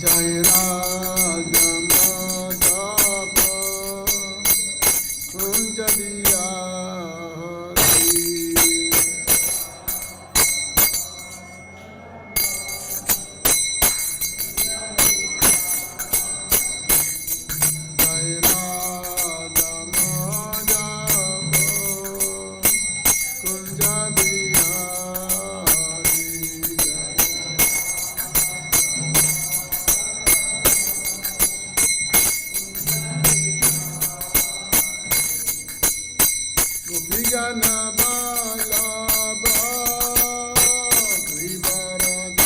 Jai Radha Madhava Kunja Bihari Jai Radha Madhava Kunja Bihari Gopijana Balaba Trivaradhari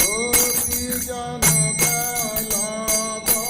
Gopijana Balaba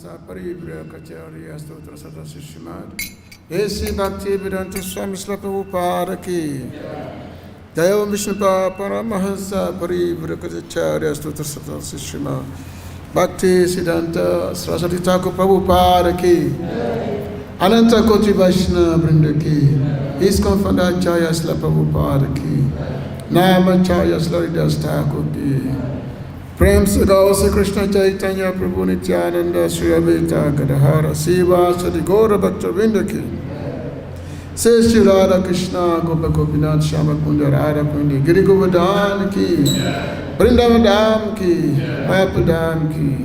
Paramahansa Parivrakacharya Stotra Sata Srimad A.C. Bhaktivedanta Swami Srila Prabhupada ki Jaya Vishnu Paramahansa Parivrakacharya Stotra Sata Srimad Bhakti Siddhanta Saraswati Thakur Prabhupada ki Ananta Koti Vaishnava Vrinda ki ISKCON Founder Acharya Srila Prabhupada ki Namacharya Srila Haridas Thakur ki Prem se Gaur se Krishna Chaitanya Prabhu Nityananda Sri Advaita Gadadhara Siva Sadi Gaura Bhakta ki Se Shri Radha Krishna Gopa Gopinath Shama Kunda Radha Kundi Giri Govardhan ki Vrindavan Dham ki Mayapadam ki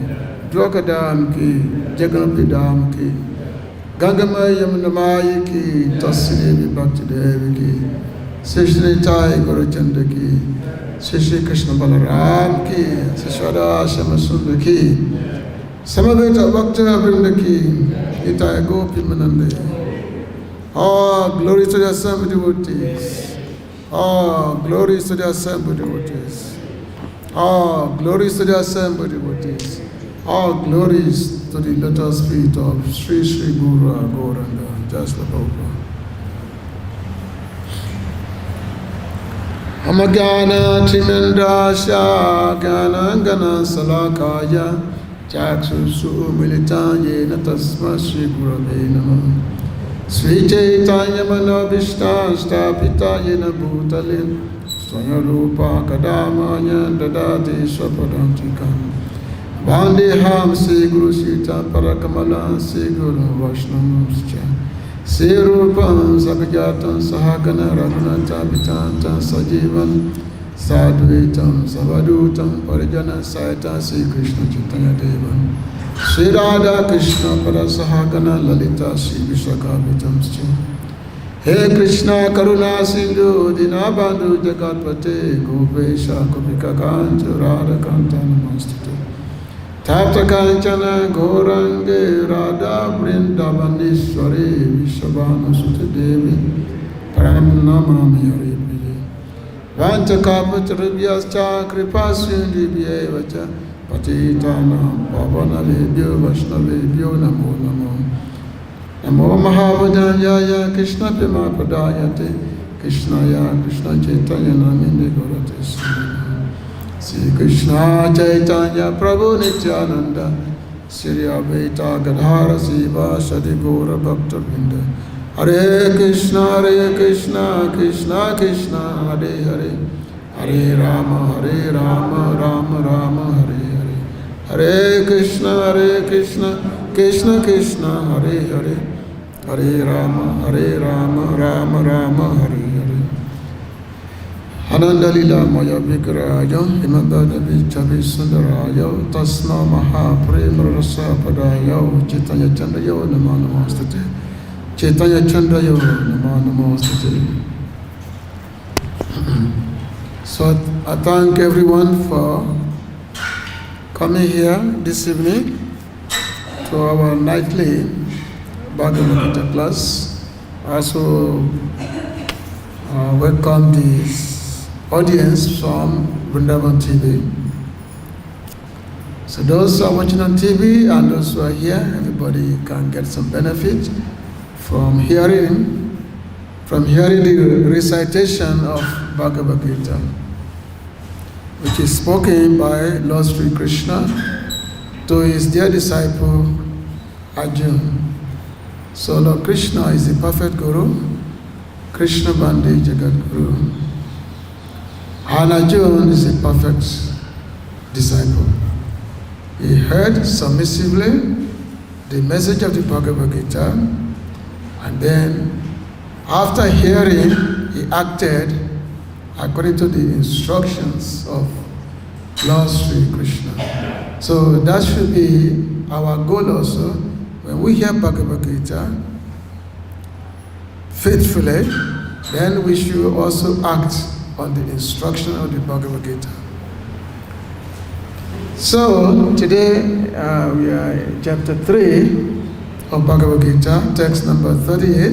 Dwakadam ki Jagannath Dham ki Gangamaya Yamunamaya ki Tasdevi Bhakti Devi ki Se Shri Nitai Gaurachanda ki Shri Krishna Balaram ki, Ishwara Shamasunda ki, Samaveta Bhakta Vrinda ki, Itaya Gopi Manande. All glory to the assembled devotees. All glory to the assembled devotees. All glories to the assembled devotees. All glories to the lotus feet of Sri Sri Guru Gauranga Jasla Prabhupada. Amagana Trimendasya Gana Gana Salakaya Chaksusu Militanye Natasma Sri Gurave Namah Sri Chaitanya Manobishta Stapita Yena Bhutalin Swaya Rupa Kadamanya Dadati Swapadantikam Vandeham Sri Guru Sita Parakamala Sri Guru Vaishnamuscha Sri Rupam Sakajatan Sahagana Raghunata Vitanta Sajivan Sadhuitam Savadutam Parijana Saita Sri Krishna Chaitanya Devan Sri Radha Krishna Parasahagana Lalita Sri Vishakavitam Sri He Krishna Karuna Sindhu Dinabandhu Jagatpate Gopesha Gopika Kancha Radha Kanta Namastute Tapta Kanchana Gaurange Radha Vrindavaneshwari Vishabhanu Sute Devi Pranamami Haripriye Vanta Kapatarabhyascha Kripasindhibhye Vacha Patitana Pavanalebhyo Vaishnavebhyo Namo Namo Namo Mahavajanyaya Krishna Prema Padayate Krishnaya Krishna Chaitanya Namine Gaurate Sri Krishna Chaitanya Prabhu Nityananda Sri Advaita Gadadhara Siva Sadi Gaura Bhakta Vrinda Hare Krishna Krishna Krishna Hare Hare Hare Rama Rama Rama Hare Hare Hare Krishna Krishna Krishna Hare Hare Hare Rama Rama Rama Hare Hare Ananda Lila Maya Vigraya Himabada Vichavi Sundaraya Tasma Maha Prema Rasa Padaya Chaitanya Chandayo Nama Namastate Chaitanya Chandayo Nama Namastate. So I thank everyone for coming here this evening to our nightly Bhagvadgita class. I also welcome the audience from Vrindavan TV. So those who are watching on TV and those who are here, everybody can get some benefit from hearing the recitation of Bhagavad Gita, which is spoken by Lord Sri Krishna to his dear disciple Arjuna. So Lord Krishna is the perfect Guru, Krishna Bandi Jagat Guru. And Arjuna is a perfect disciple. He heard submissively the message of the Bhagavad Gita, and then after hearing, he acted according to the instructions of Lord Sri Krishna. So that should be our goal also. When we hear Bhagavad Gita faithfully, then we should also act on the instruction of the Bhagavad Gita. So today we are in chapter 3 of Bhagavad Gita, text number 38.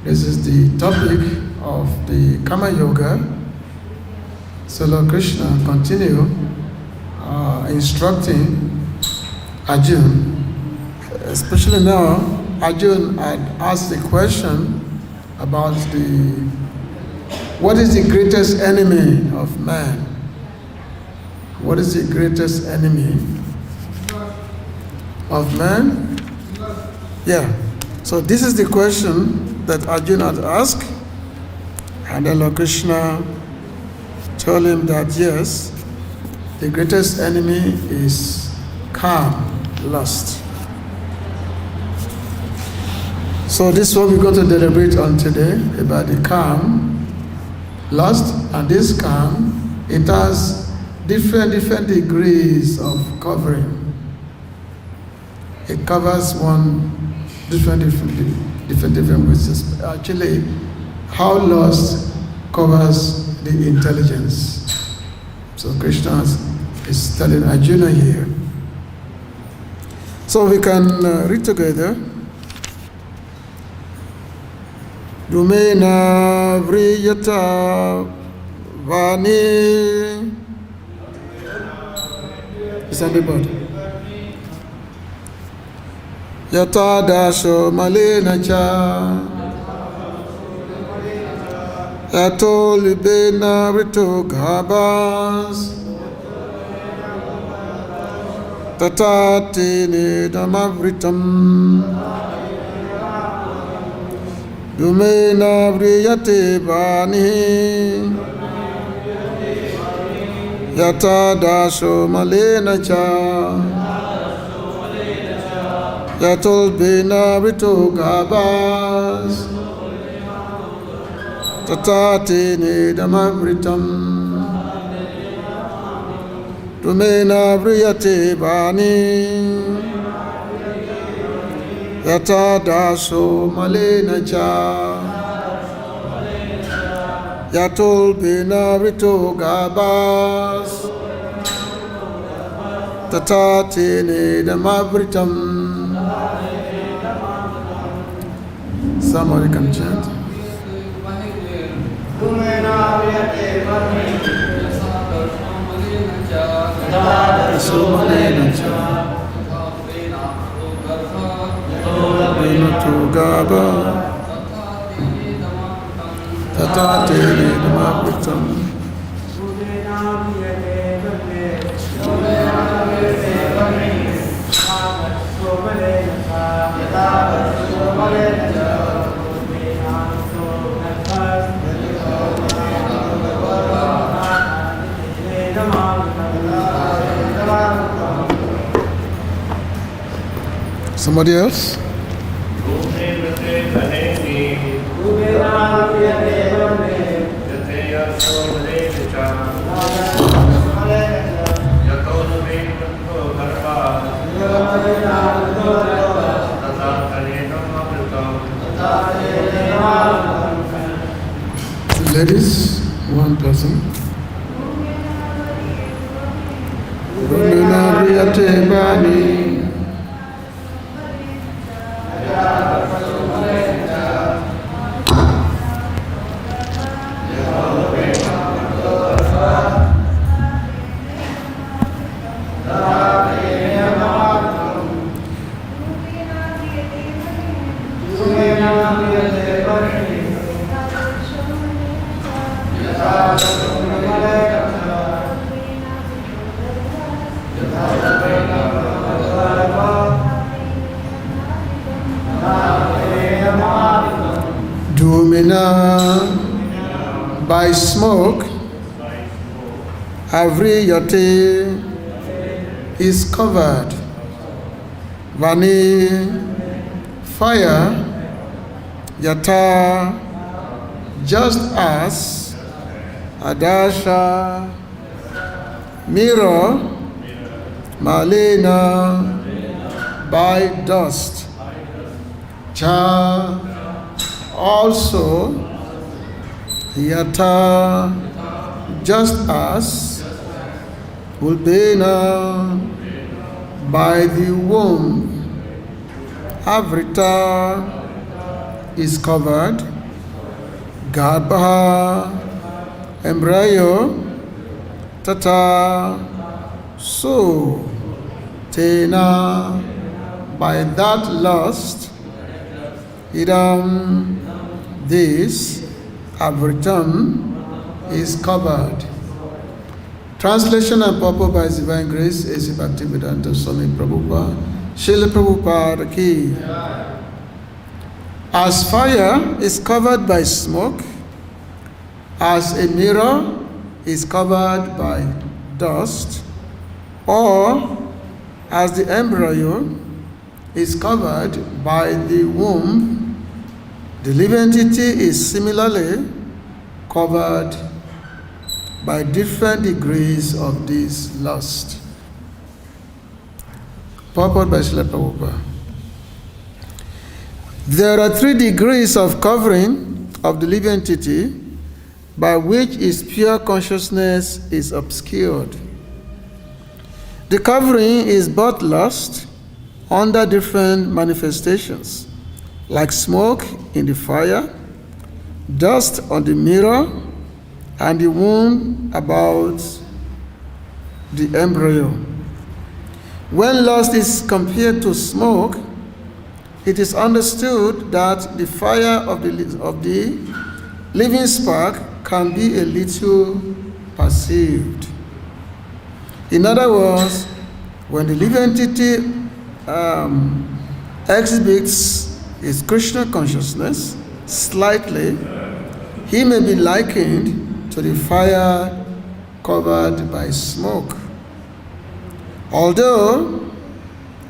This is the topic of the Kama Yoga. So Lord Krishna continue instructing Arjun, especially now, Arjun had asked the question about what is the greatest enemy of man? What is the greatest enemy of man? Yeah. So this is the question that Arjun had asked, and then Lord Krishna told him that yes, the greatest enemy is calm, lust. So this is what we're going to deliberate on today, about the calm, lust, and this calm, it has different degrees of covering. It covers one different ways. Actually, how lust covers the intelligence. So Krishna is telling Arjuna here. So we can read together. Dumena vriyata vani. Is everybody? Yata dasho malena cha. Yato libena rito gabas. Tatati nidamavritam. Dumena vriyate vani. Yata dasho malena cha. Yatol bina rito gabas. Tatati nidamavritam. Dumena vriyate vani. Yata daso malena cha. Yatol bina rito gabas. Tatati nidamavritam. Somebody can chant. Somebody else? Ladies, one person. By smoke, Avriyate is covered. Vani, fire, Yata, just as Adasha, mirror, Malena, by dust. Cha, also, Yata, just as Ulbena, by the womb. Avrita is covered. Garbha, embryo. Tata, so Tena, by that lust, idam, this, avritam, is covered. Translation and purport by His Divine Grace, A.C. Bhaktivedanta Swami Prabhupada, Srila Prabhupada Ki. As fire is covered by smoke, as a mirror is covered by dust, or as the embryo is covered by the womb, the living entity is similarly covered by different degrees of this lust. Purport by Srila Prabhupada. There are 3 degrees of covering of the living entity by which its pure consciousness is obscured. The covering is but lust under different manifestations, like smoke in the fire, dust on the mirror, and the womb about the embryo. When lust is compared to smoke, it is understood that the fire of the living spark can be a little perceived. In other words, when the living entity exhibits his Krishna consciousness slightly, he may be likened to the fire covered by smoke. Although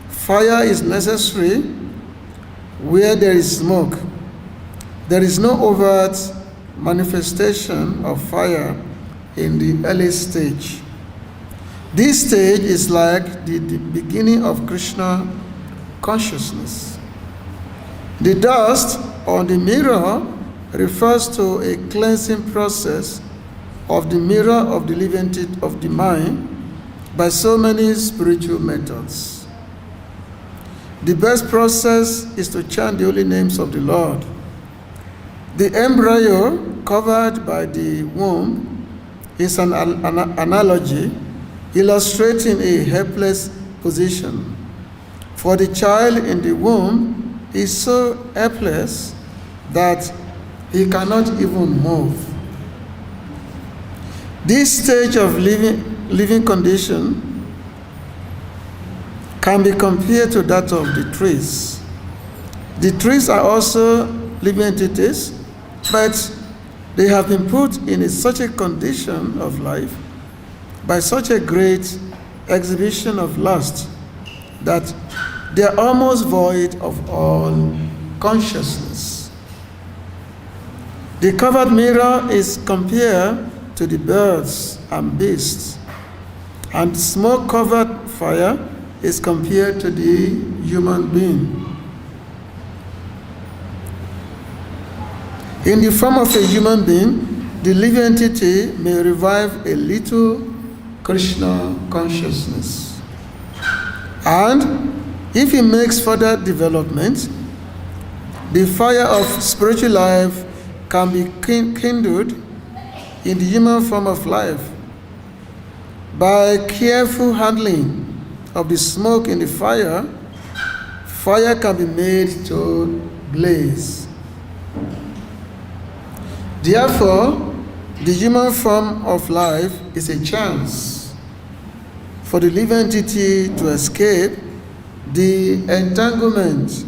fire is necessary where there is smoke, there is no overt manifestation of fire in the early stage. This stage is like the beginning of Krishna consciousness. The dust on the mirror refers to a cleansing process of the mirror of the living entity of the mind by so many spiritual methods. The best process is to chant the holy names of the Lord. The embryo covered by the womb is an analogy illustrating a helpless position. For the child in the womb is so helpless that he cannot even move. This stage of living condition can be compared to that of the trees. The trees are also living entities, but they have been put in such a condition of life by such a great exhibition of lust that they are almost void of all consciousness. The covered mirror is compared to the birds and beasts, and smoke-covered fire is compared to the human being. In the form of a human being, the living entity may revive a little Krishna consciousness. And if he makes further development, the fire of spiritual life can be kindled in the human form of life. By careful handling of the smoke in the fire, fire can be made to blaze. Therefore, the human form of life is a chance for the living entity to escape the entanglement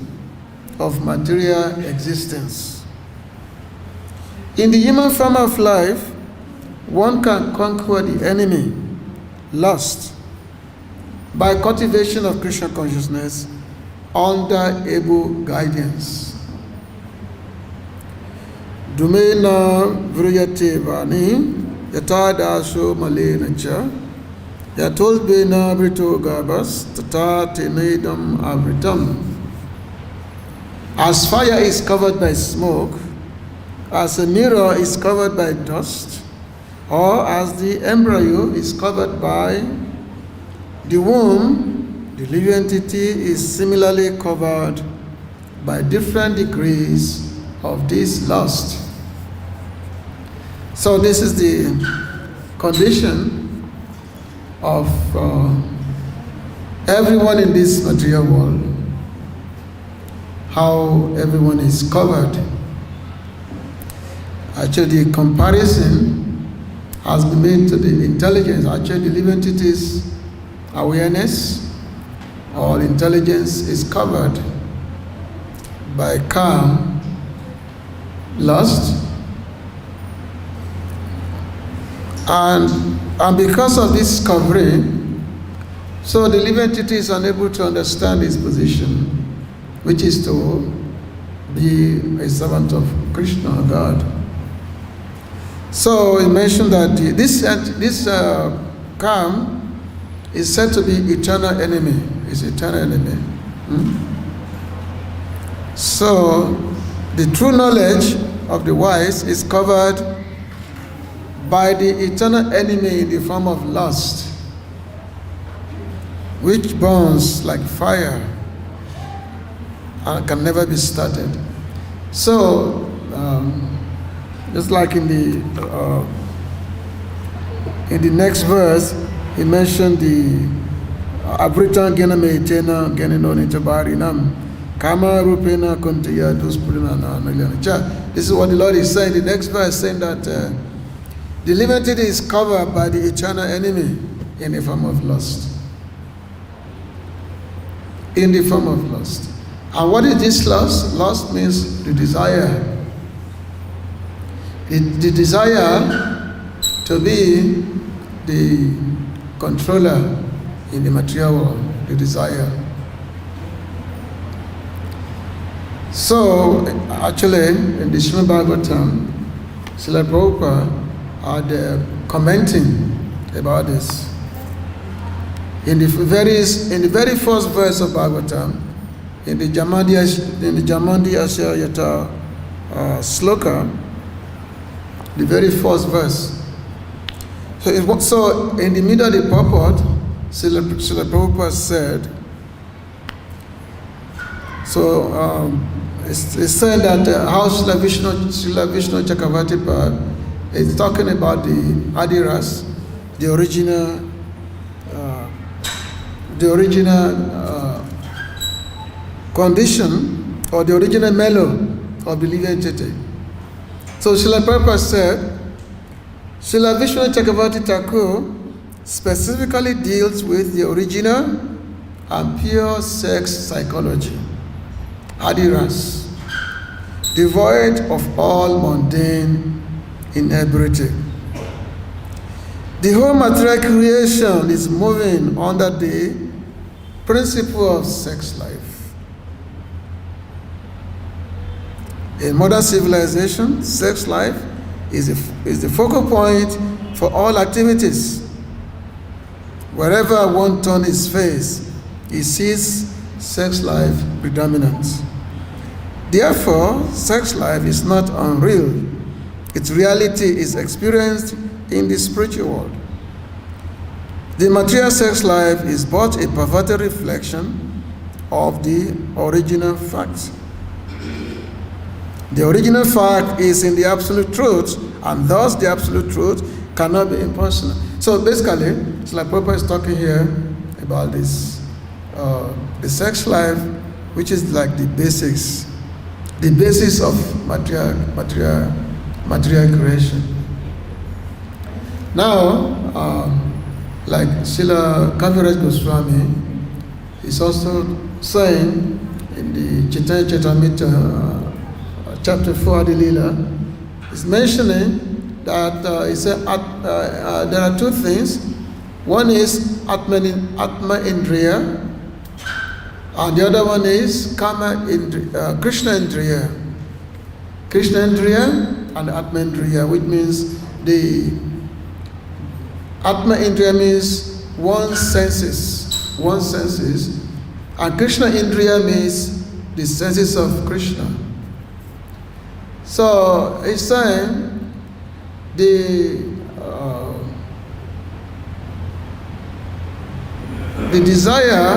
of material existence. In the human form of life, one can conquer the enemy, lust, by cultivation of Krishna consciousness under able guidance. Dumena vriyate vani yatadasho malena cha yatolbena vrito gabas tata tenedam avritam. As fire is covered by smoke, as a mirror is covered by dust, or as the embryo is covered by the womb, the living entity is similarly covered by different degrees of this lust. So this is the condition of everyone in this material world, how everyone is covered. Actually, the comparison has been made to the intelligence. Actually, the living entity's awareness or intelligence is covered by calm, lust, and because of this covering, so the living entity is unable to understand his position, which is to be a servant of Krishna, God. So he mentioned that this calm is said to be eternal enemy. It's eternal enemy. So the true knowledge of the wise is covered by the eternal enemy in the form of lust, which burns like fire and can never be started. So, just like in the next verse, he mentioned the Abritan Gena Meitena Genenon Itabarinam Kama Rupena Kontiya Duspurina Naganacha. This is what the Lord is saying. The next verse saying that the living entity is covered by the eternal enemy in the form of lust. In the form of lust. And what is this lust? Lust means the desire. The desire to be the controller in the material world, the desire. So, actually, in the Srimad Bhagavatam, Srila Prabhupada had commenting about this. In the very first verse of Bhagavatam, in the Jamandi Asya Yata Sloka, the very first verse. So in the middle of the purport, Srila Prabhupada said, it's said that how Srila Vishnu Chakravarti is talking about the Adiras, the original condition or the original mellow of the living entity. So Srila Prabhupada said, Srila Vishnu Chakravarti Thakur specifically deals with the original and pure sex psychology, Adiras, devoid of all mundane inebriety. The whole material creation is moving under the principle of sex life. In modern civilization, sex life is the focal point for all activities. Wherever one turns his face, he sees sex life predominant. Therefore, sex life is not unreal. Its reality is experienced in the spiritual world. The material sex life is but a perverted reflection of the original fact. The original fact is in the absolute truth, and thus the absolute truth cannot be impersonal. So basically, it's like Prabhupada is talking here about this, the sex life, which is like the basis of material creation. Now, like Srila Kaviraj Goswami is also saying in the Chaitanya Charitamrita chapter 4 Adi Lila, is mentioning that he said there are two things. One is Atma Indriya, and the other one is Krishna Indriya. Krishna Indriya and Atma Indriya, which means the Atma Indriya means one's senses, and Krishna Indriya means the senses of Krishna. So he's saying the desire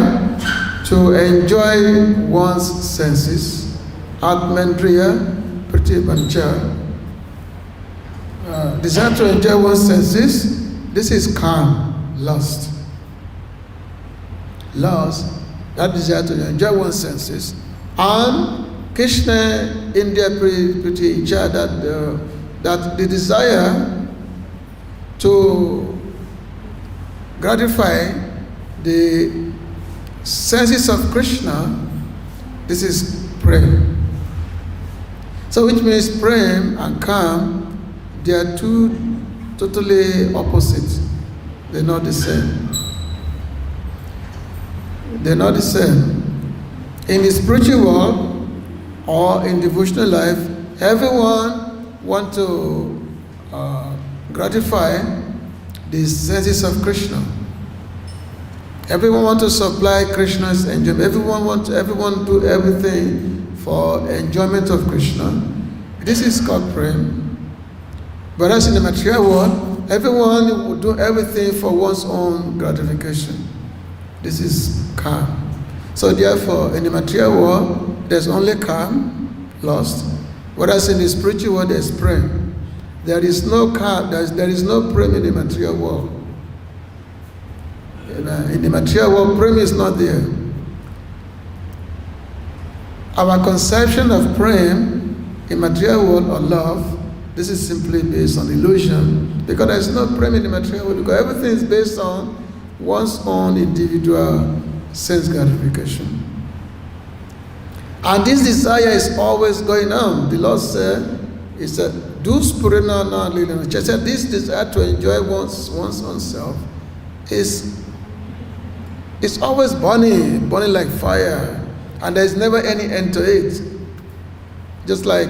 to enjoy one's senses, Atmendriya Pratibhancha, desire to enjoy one's senses, this is calm, lust. lust, that desire to enjoy one's senses, and Krishna in their preaching that the desire to gratify the senses of Krishna, this is prem. So which means prem and kam, they are two totally opposite. They're not the same. They're not the same. In the spiritual world or in devotional life, everyone wants to gratify the senses of Krishna. Everyone wants to supply Krishna's enjoyment. Everyone do everything for enjoyment of Krishna. This is called prem. But as in the material world, everyone will do everything for one's own gratification. This is kam. So therefore, in the material world, there's only kam, lust. Whereas in the spiritual world, there's prem. There is no kam, there is no prem in the material world. In the material world, prem is not there. Our conception of prem in material world or love, this is simply based on illusion, because there is no prem in the material world, because everything is based on one's own individual sense gratification. And this desire is always going on. The Lord said, He said, do spurina na lilin. He said, this desire to enjoy one's own self is always burning like fire, and there is never any end to it. Just like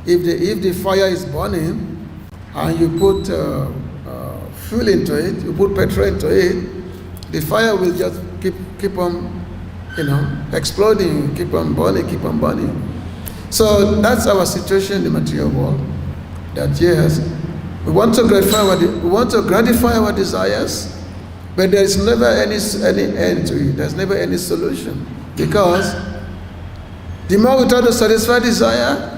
if the fire is burning and you put fuel into it, you put petrol into it, the fire will just keep on, exploding, keep on burning. So that's our situation in the material world. That yes, we want to gratify our desires, but there is never any end to it. There's never any solution, because the more we try to satisfy desire,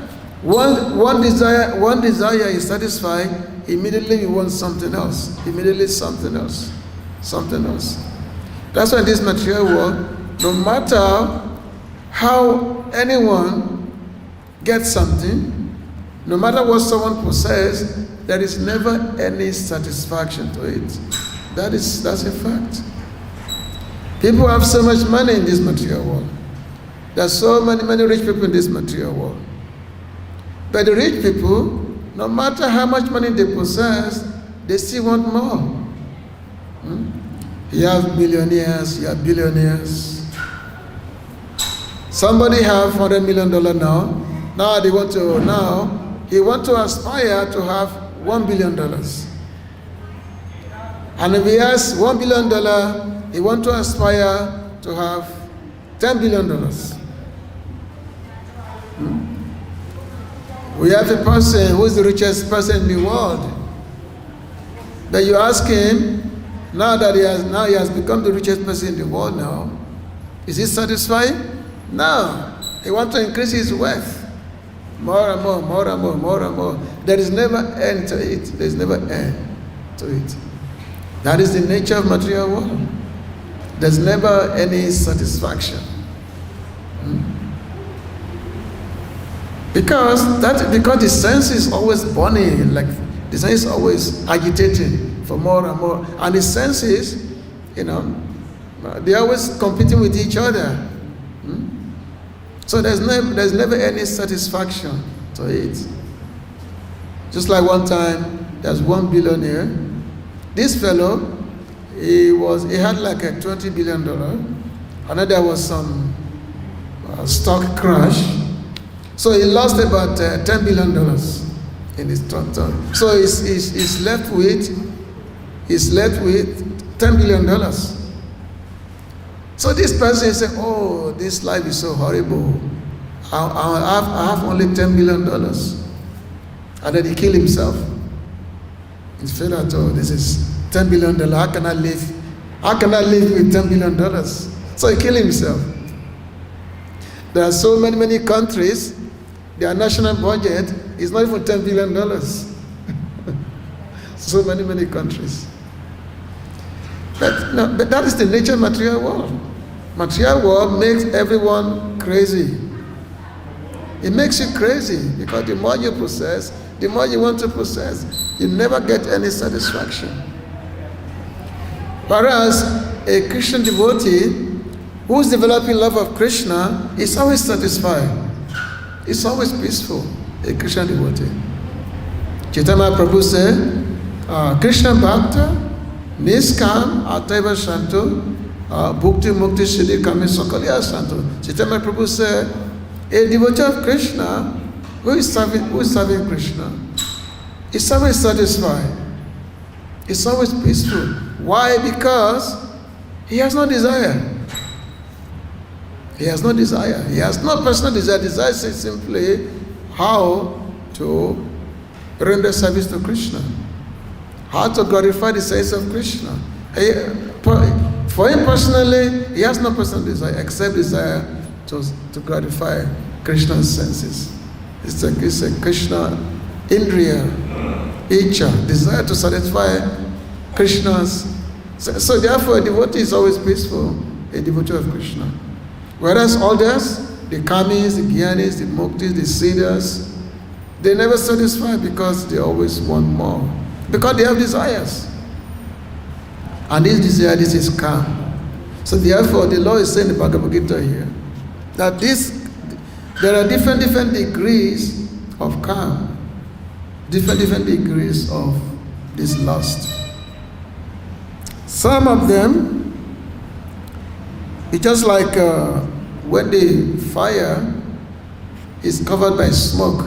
one desire is satisfied, immediately we want something else. Immediately something else. That's why in this material world, no matter how anyone gets something, no matter what someone possesses, there is never any satisfaction to it. That's a fact. People have so much money in this material world. There are so many rich people in this material world. But the rich people, no matter how much money they possess, they still want more. You have millionaires, you have billionaires. Somebody have $100 million now. Now he want to aspire to have $1 billion. And if he has $1 billion, he want to aspire to have $10 billion. We have a person who is the richest person in the world. But you ask him, now he has become the richest person in the world now, is he satisfied? No. He wants to increase his wealth. More and more. There is never end to it. There is never end to it. That is the nature of material world. There's never any satisfaction. Because the sense is always burning, like the sense is always agitating for more and more. And the senses, they're always competing with each other. So there's never any satisfaction to it. Just like one time, there's one billionaire. This fellow, he had like a $20 billion. And then there was some stock crash. So he lost about $10 billion in his turn. So he's left with $10 billion. So this person said, oh, this life is so horrible. I have only $10 billion. And then he killed himself. He felt that, oh, this is $10 billion. How can I live with $10 billion? So he killed himself. There are so many countries, their national budget is not even $10 billion. So many countries. But that is the nature of material world. Material world makes everyone crazy. It makes you crazy because the more you possess, the more you want to possess, you never get any satisfaction. Whereas a Christian devotee who's developing love of Krishna is always satisfied. It's always peaceful, a Krishna devotee. Chaitanya Prabhu said, Krishna Bhakta, Niskam, Ataiva Shanto, Bhukti Mukti Siddhi Kami Sakalya Shanto. Chaitanya Prabhu said, a devotee of Krishna who is serving Krishna is always satisfied. It's always peaceful. Why? Because he has no desire. He has no desire. He has no personal desire. Desire is simply how to render service to Krishna, how to glorify the sense of Krishna. For him personally, he has no personal desire except desire to gratify Krishna's senses. It's a Krishna Indriya, Icha, desire to satisfy Krishna's. So therefore, a devotee is always peaceful, a devotee of Krishna. Whereas others, the kamis, the gyanis, the muktis, the siddhas, they never satisfy because they always want more. Because they have desires. And this desire, this is calm. So therefore, the Lord is saying in the Bhagvadgita here, that there are different degrees of calm, different degrees of this lust. Some of them, it's just like when the fire is covered by smoke.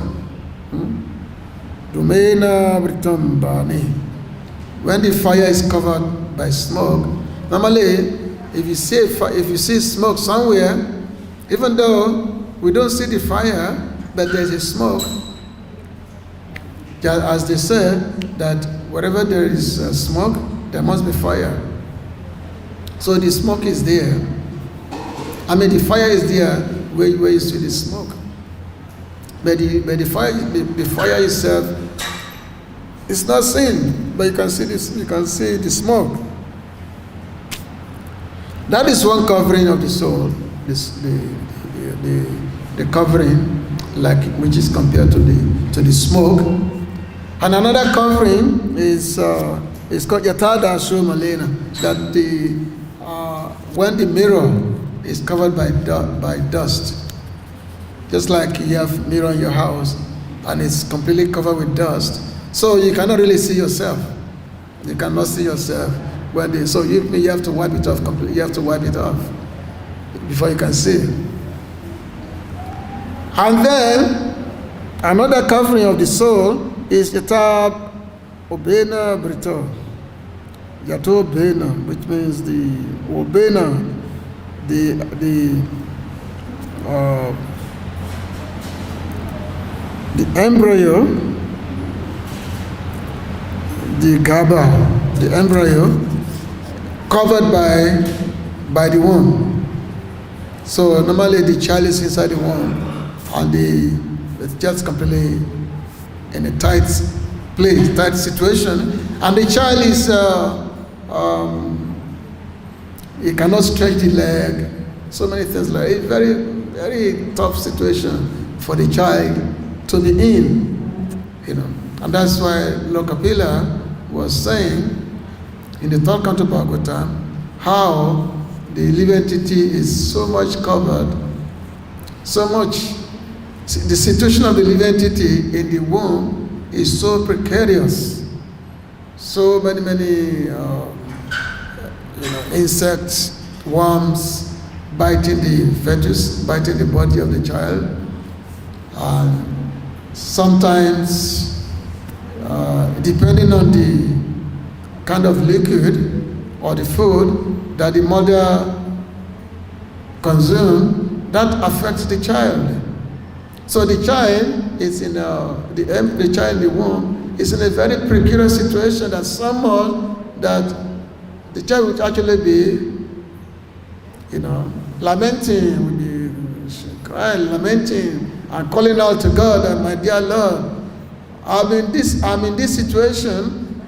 Rumena Britambani. When the fire is covered by smoke, normally if you see smoke somewhere, even though we don't see the fire, but there's a smoke, as they say that wherever there is smoke, there must be fire. So the smoke is there. The fire is there where you see the smoke. But the fire itself is not seen, but you can see this. You can see the smoke. That is one covering of the soul. The covering, which is compared to the smoke. And another covering is called Yatada Shumalena. That when the mirror is covered by dust. Just like you have a mirror in your house and it's completely covered with dust. So you cannot really see yourself. You cannot see yourself. So you have to wipe it off completely. You have to wipe it off before you can see. And then another covering of the soul is Yatab Obena Brito. Yato Obena, which means the Obena, the embryo, the GABA, the embryo, covered by the womb. So normally the child is inside the womb, and it's just completely in a tight place, tight situation, and the child is he cannot stretch the leg. So many things like it. Very, very tough situation for the child to be in, And that's why Lokapila was saying in the third canto Bhagavatam how the living entity is so much covered, so much. The situation of the living entity in the womb is so precarious. So many insects, worms biting the fetus, biting the body of the child. And sometimes, depending on the kind of liquid or the food that the mother consumes, that affects the child. So the child is the child in the womb is in a very precarious situation that the child would actually be, lamenting, would be crying, lamenting, and calling out to God, and my dear Lord, I'm in this situation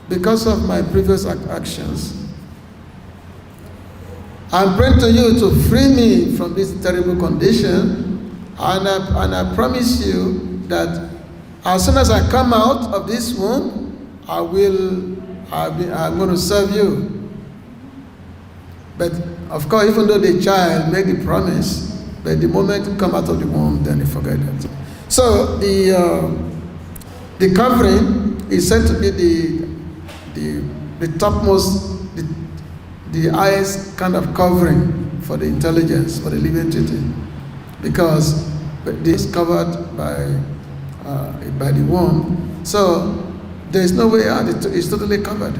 because of my previous actions. I'm praying to you to free me from this terrible condition, and I promise you that as soon as I come out of this womb, I'm going to serve you. But of course, even though the child made the promise, but the moment you come out of the womb, then he forget it. So the covering is said to be the topmost, the highest kind of covering for the intelligence, for the living entity, because this is covered by the womb. So there is no way out. It's totally covered.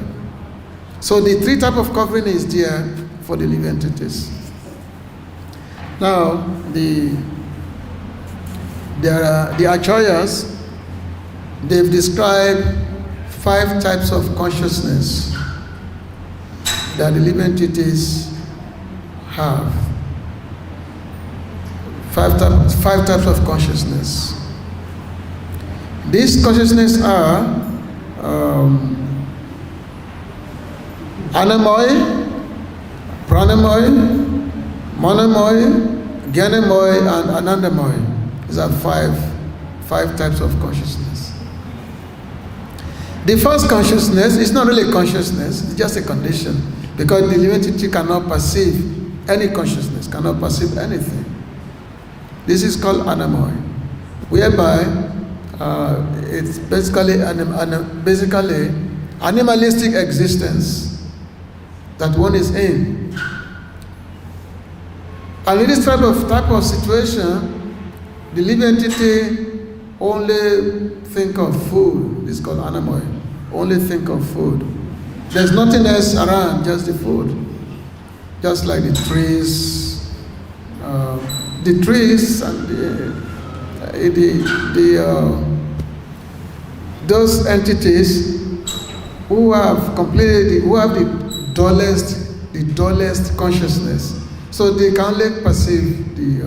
So the three type of covering is there for the living entities. Now the Acharyas, they've described 5 types of consciousness that the living entities have. 5 types of consciousness. These consciousness are Anamoy, Pranamoy, Manamoy, Gyanamoy, and Anandamoy. These are five types of consciousness. The first consciousness is not really consciousness, it's just a condition, because the living entity cannot perceive any consciousness, cannot perceive anything. This is called Anamoy, whereby it's basically animalistic existence that one is in. And in this type of situation, the living entity only think of food. This is called Anamoy. Only think of food. There's nothing else around, just the food. Just like the trees. The trees and those entities who have the dullest consciousness. So they can only perceive they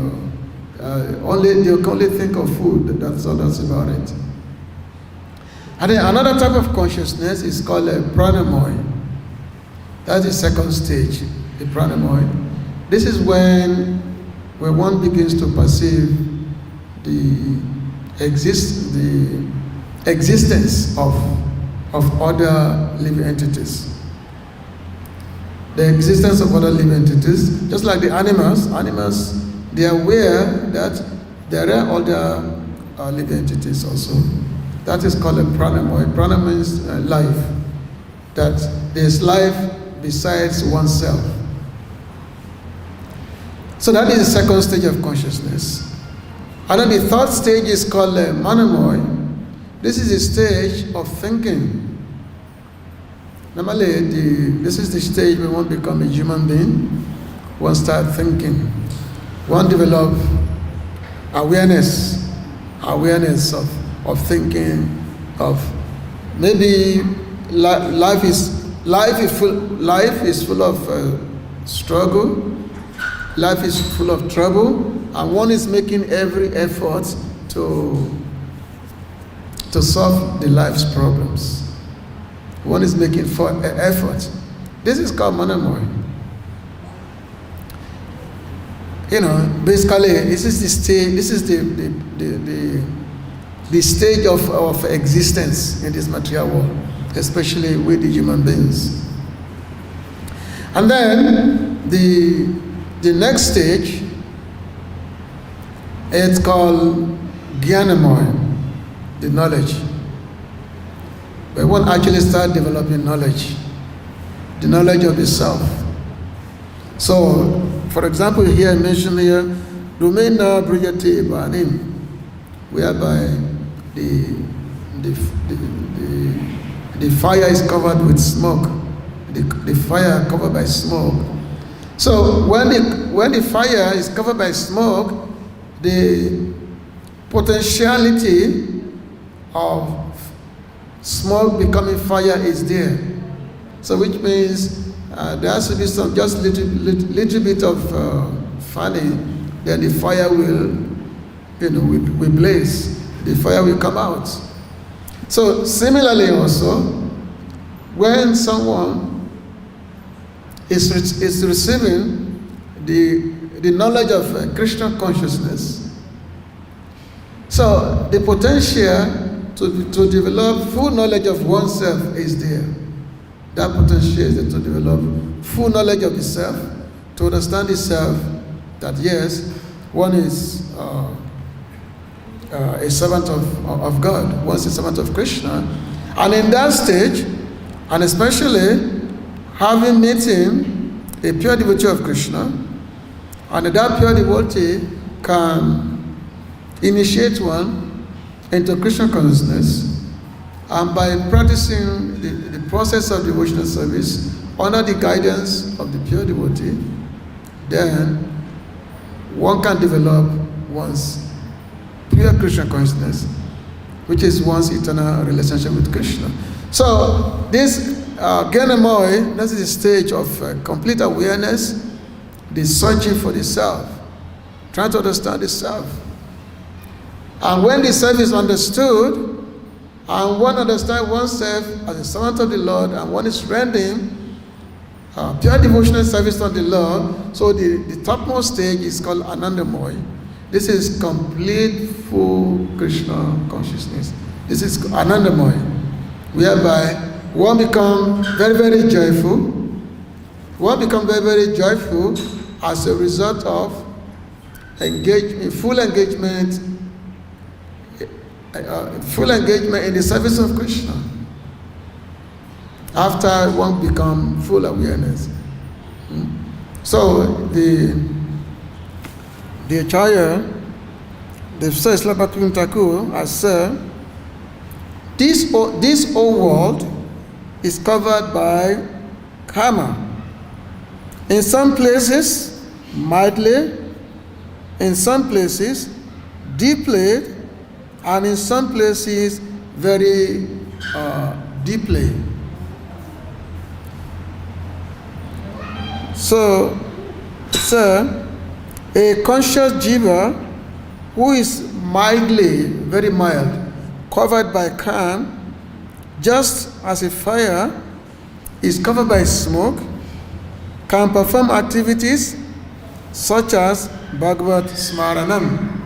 can only think of food. That's all that's about it. And then another type of consciousness is called a pranamoy. That's the second stage, the pranamoy. This is when one begins to perceive the existence of other living entities. The existence of other living entities, just like the animals. Animals, they are aware that there are other living entities also. That is called a pranamoy. Prana means life. That there's life besides oneself. So that is the second stage of consciousness. And then the third stage is called manamoy. This is the stage of thinking. Normally, this is the stage when one becomes a human being. One starts thinking. One develops awareness of thinking, of maybe life is full of struggle. Life is full of trouble, and one is making every effort to solve the life's problems. One is making effort. This is called manamoy. Basically, this is the stage. This is the stage of existence in this material world, especially with the human beings. And then the next stage, it's called Gyanamoy, the knowledge. Where one actually starts developing knowledge, the knowledge of the self. So, for example, here I mentioned here, Rumena Brigate Banim, whereby the fire is covered with smoke. The fire covered by smoke. So when the fire is covered by smoke, the potentiality of smoke becoming fire is there. So which means there has to be some just little bit of fanning, then the fire will blaze. The fire will come out. So similarly also, when someone is receiving the knowledge of Krishna consciousness. So the potential to develop full knowledge of oneself is there. That potential is there to develop full knowledge of the self, to understand the self, that yes, one is a servant of God, one is a servant of Krishna. And in that stage, and especially having met him, a pure devotee of Krishna, and that pure devotee can initiate one into Krishna consciousness, and by practicing the process of devotional service under the guidance of the pure devotee, then one can develop one's pure Krishna consciousness, which is one's eternal relationship with Krishna. So this Gyanamaya, that is the stage of complete awareness, the searching for the self, trying to understand the self. And when the self is understood, and one understands oneself as a servant of the Lord, and one is rendering pure devotional service to the Lord, so the topmost stage is called Anandamaya. This is complete, full Krishna consciousness. This is Anandamaya, whereby one becomes very, very joyful. One becomes very, very joyful as a result of full engagement in the service of Krishna. After one becomes full awareness. So the Acharya, the Srila Bhaktivinoda Thakur, has said, this whole world is covered by karma. In some places, mildly, in some places, deeply, and in some places, very deeply. So, a conscious jiva who is mildly, very mild, covered by karma, just as a fire is covered by smoke, can perform activities such as Bhagavad Smaranam.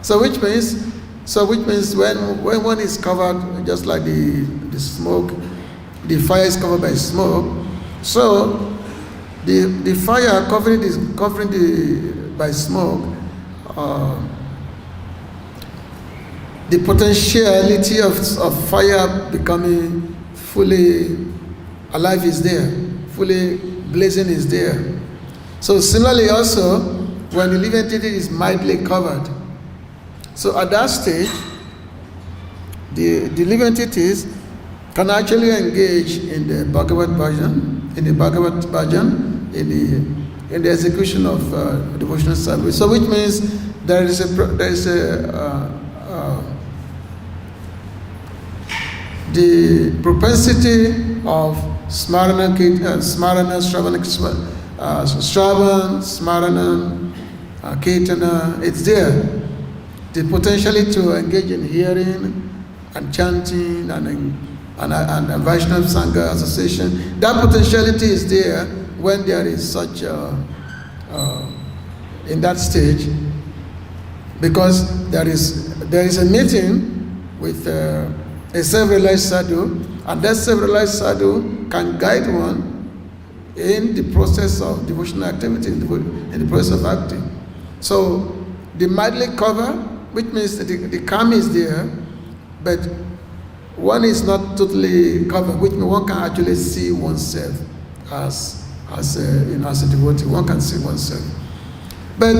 So which means when one is covered, just like the smoke, the fire is covered by smoke. So the fire covering by smoke, the potentiality of fire becoming fully alive is there, fully blazing is there. So similarly also, when the living entity is mildly covered, so at that stage, the living entities can actually engage in the Bhagavad Bhajan, in the execution of devotional service. So which means there is the propensity of Smarana, Shravan, Smarana, Kirtana, it's there. The potentiality to engage in hearing and chanting and Vaishnava Sangha association, that potentiality is there when there is such in that stage, because there is a meeting with a self-realized sadhu, and that self-realized sadhu can guide one in the process of devotional activity, in the process of acting. So the mildly cover, which means that the karma is there, but one is not totally covered, which means one can actually see oneself as a devotee. One can see oneself. But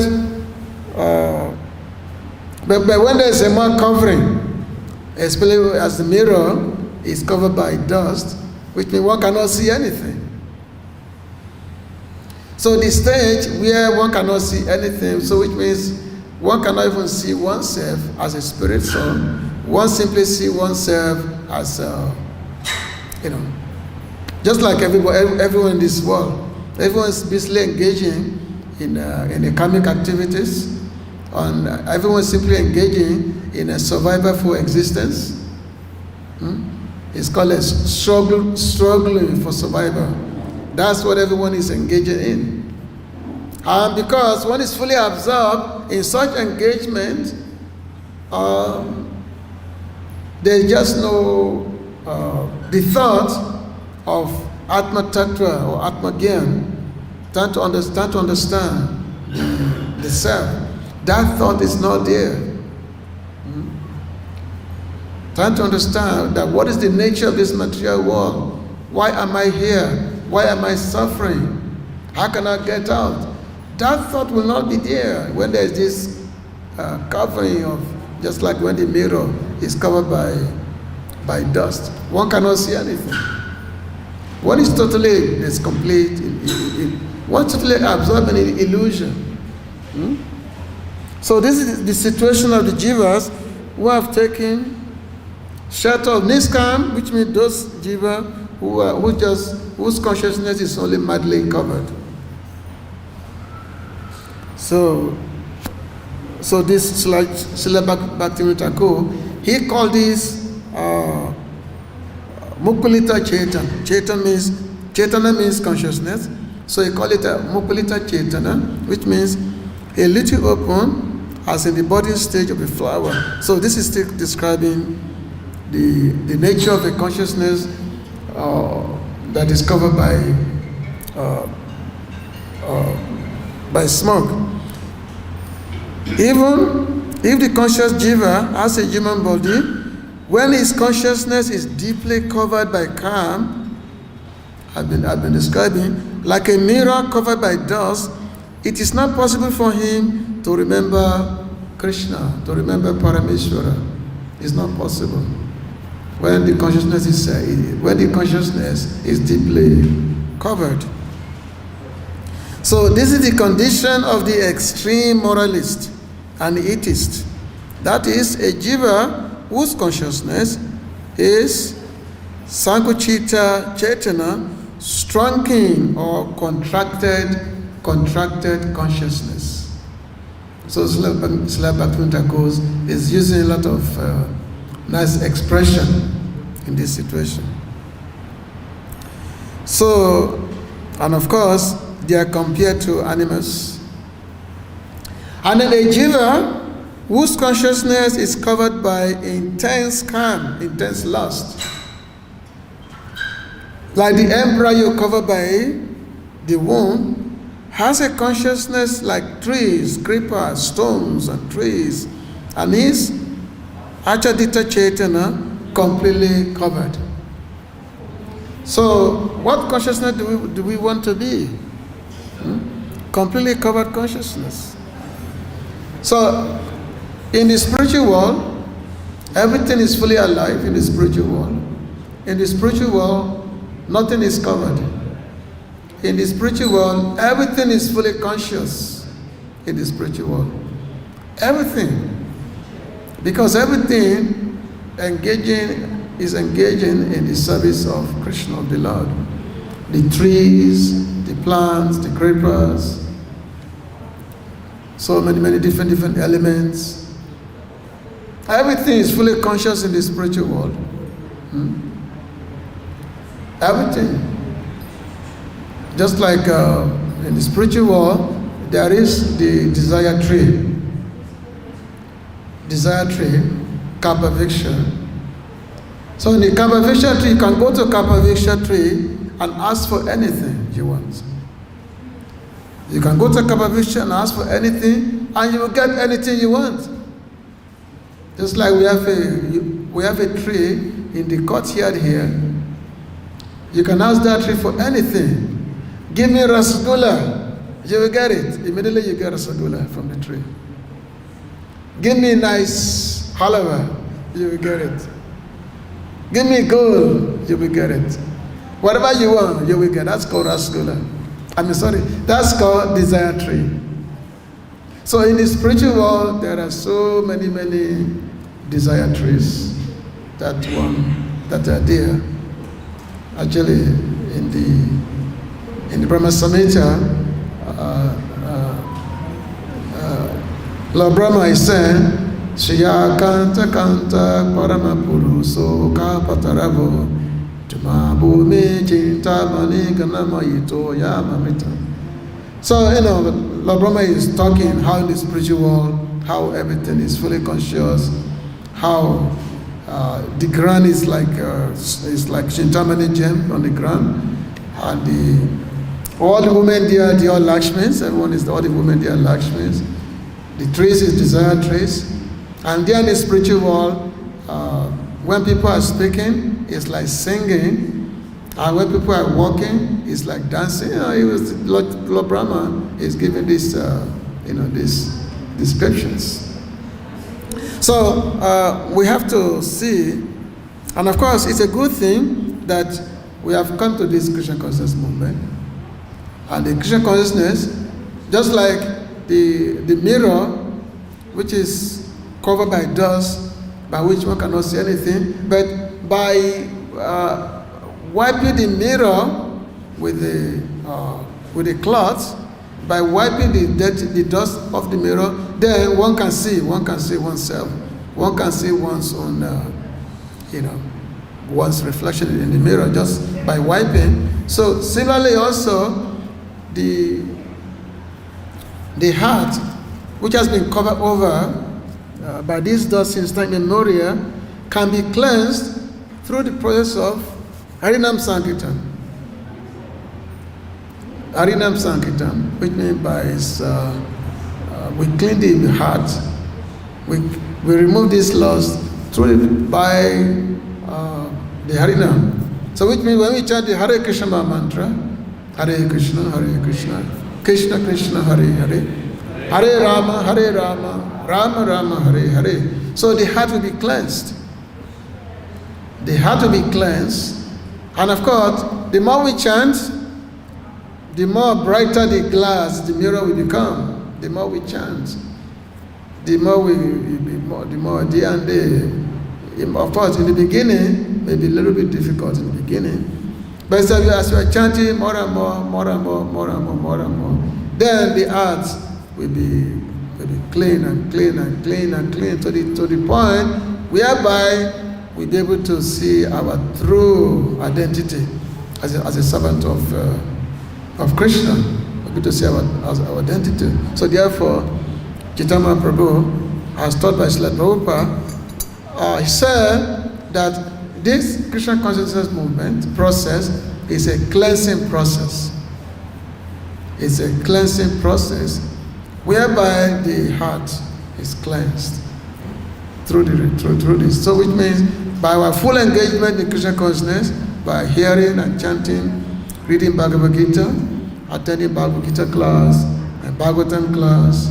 when there is a more covering, especially as the mirror is covered by dust, which means one cannot see anything. So the stage where one cannot see anything, so which means one cannot even see oneself as a spirit soul. One simply see oneself as just like everyone in this world. Everyone is basically engaging in the karmic activities, and everyone is simply engaging in a survival for existence. It's called a struggling for survival. That's what everyone is engaging in. And because one is fully absorbed in such engagement, there's just no the thought of Atma Tattva or Atma Gyan, trying to understand the self. That thought is not there. Trying to understand that what is the nature of this material world? Why am I here? Why am I suffering? How can I get out? That thought will not be there when there is this covering of, just like when the mirror is covered by dust. One cannot see anything. One is totally complete. One totally absorbed in illusion. So this is the situation of the jivas who have taken shelter of niskam, which means those jiva whose consciousness is only madly covered. So this Srila Bhaktivinoda Thakur, he called this Mukulita Chaitana. Chaitana means consciousness. So he called it a Mukulita Chaitana, which means a little open, as in the budding stage of a flower. So this is still describing the nature of a consciousness that is covered by smoke. Even if the conscious jiva has a human body, when his consciousness is deeply covered by calm, I've been describing, like a mirror covered by dust, it is not possible for him to remember Krishna, to remember Parameshwara. It's not possible when the consciousness is deeply covered. So this is the condition of the extreme moralist and atheist. That is a jiva whose consciousness is Sankuchita Chaitana, shrunken or contracted consciousness. So Srila Bhaktivinoda Thakur is using a lot of nice expression in this situation. So, and of course, they are compared to animals. And then a jiva whose consciousness is covered by intense calm, intense lust. Like the embryo covered by the womb, has a consciousness like trees, creepers, stones, and trees, and is Achadita Chaitana completely covered. So, what consciousness do we want to be? Completely covered consciousness. So, in the spiritual world, everything is fully alive in the spiritual world. In the spiritual world, nothing is covered. In the spiritual world, everything is fully conscious in the spiritual world. Everything. Because everything is engaging in the service of Krishna, of the Lord. The trees, the plants, the creepers, so many different elements. Everything is fully conscious in the spiritual world. Everything. Just like in the spiritual world, there is the desire tree. Desire tree, Kappaviksha. So in the Kappaviksha tree, you can go to Kappaviksha tree and ask for anything you want. You can go to Kappaviksha and ask for anything, and you will get anything you want. Just like we have a tree in the courtyard here. You can ask that tree for anything. Give me rasgulla, you will get it. Immediately you get rasgulla from the tree. Give me nice halwa, you will get it. Give me gold, you will get it. Whatever you want, you will get. That's called rasgulla. That's called desire tree. So in the spiritual world, there are so many desire trees that are there. Actually, in the Brahma Samhita, Lord Brahma is saying, Shriya Kanta Kanta Parama Puruso Kapataravo Tuma Bhumi Chinta Mani Ganama Ito Yamamita So, Lord Brahma is talking how in the spiritual world, how everything is fully conscious, how the ground is like Chintamani gem on the ground, and all the women there, they are Lakshmis. All the women there are Lakshmis. The trees is desire trees, and there in the spiritual world, when people are speaking, it's like singing. And when people are walking, it's like dancing. Lord Brahma is giving this, these descriptions. So we have to see, and of course, it's a good thing that we have come to this Krishna consciousness movement. And the Krishna consciousness, just like the mirror, which is covered by dust, by which one cannot see anything, but by wiping the mirror with a cloth, by wiping the dust off the mirror, then one can see oneself. One can see one's own, one's reflection in the mirror just by wiping. So similarly also, the heart, which has been covered over by this dust since time immemorial, can be cleansed through the process of Harinam Sankirtan. Harinam Sankirtan, which means by we clean the heart, we remove these laws by the Harinam. So which means when we chant the Hare Krishna mantra, Hare Krishna, Krishna Krishna, Hare Hare, Hare Rama, Rama Rama, Hare Hare. So the heart will be cleansed. The heart will be cleansed. And of course, the more we chant, the more brighter the glass, the mirror will become. The more we chant, the more day and day. Of course, in the beginning, maybe a little bit difficult in the beginning. But as we are chanting more and more, then the heart will be clean and clean and clean and clean to the point whereby we'll be able to see our true identity as a servant of Krishna. We'll be able to see our identity. So therefore, Chaitanya Prabhu, as taught by Srila Prabhupada, he said that this Krishna consciousness movement process is a cleansing process. It's a cleansing process whereby the heart is cleansed through this. So which means by our full engagement in Krishna consciousness, by hearing and chanting, reading Bhagvadgita, attending Bhagvadgita class and Bhagavatam class,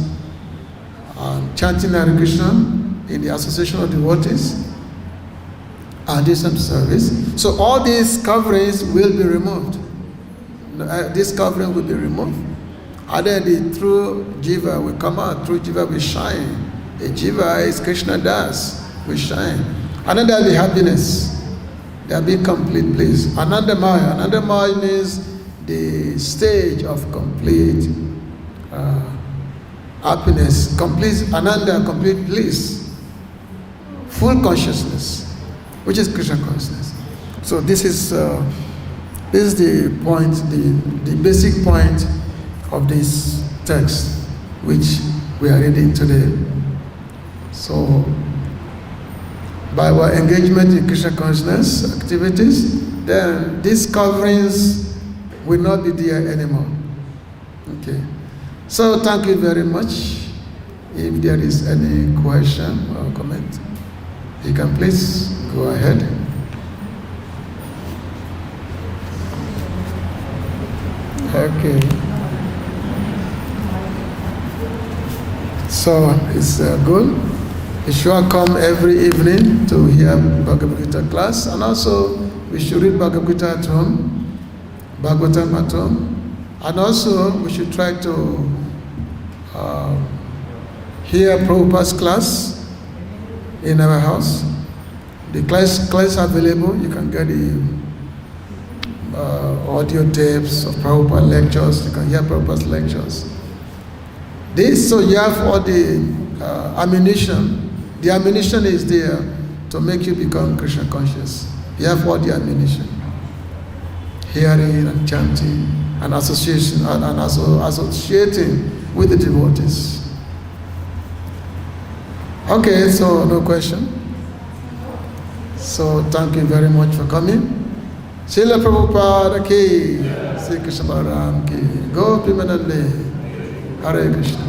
chanting Hare Krishna in the association of devotees, and decent service. So all these coverings will be removed. This covering will be removed. And then the true Jiva will come out. True Jiva will shine. The Jiva is Krishna Das, will shine. And then there will be happiness. There will be complete bliss. Anandamaya. Anandamaya means the stage of complete happiness, complete Ananda, complete bliss, full consciousness, which is Krishna consciousness. So this is the point, the basic point of this text, which we are reading today. So, by our engagement in Krishna consciousness activities, then these coverings will not be there anymore. Okay. So, thank you very much. If there is any question or comment, you can please go ahead. Okay. So it's good. You should come every evening to hear Bhagavad-gita class, and also we should read Bhagavad-gita at home, Bhagavatam at home, and also we should try to hear Prabhupada's class in our house. The class available. You can get the audio tapes of Prabhupada lectures. You can hear Prabhupada's lectures. So you have all the ammunition. The ammunition is there to make you become Krishna conscious. You have all the ammunition. Hearing and chanting, and association and associating with the devotees. Okay, so no question. So thank you very much for coming. Srila Prabhupada ki, Sri Krishna Balaram ki, Gopi Manande, Hare Krishna.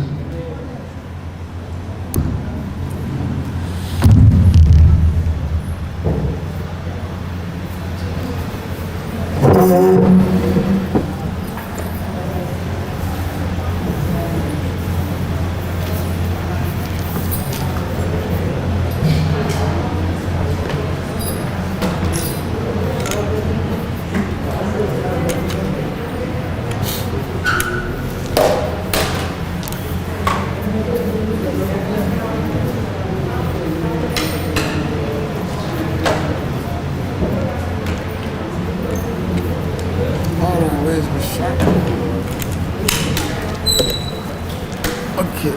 Okay.